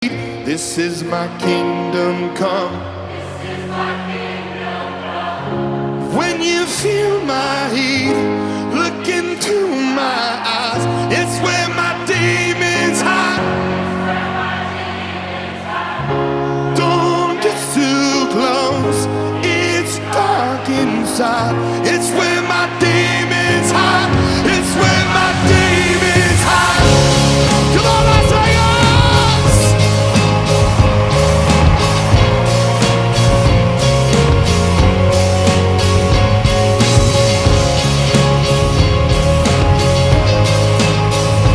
This is my kingdom come. When you feel my heat, look into my eyes. It's where my demons hide. Don't get too close. It's dark inside. It's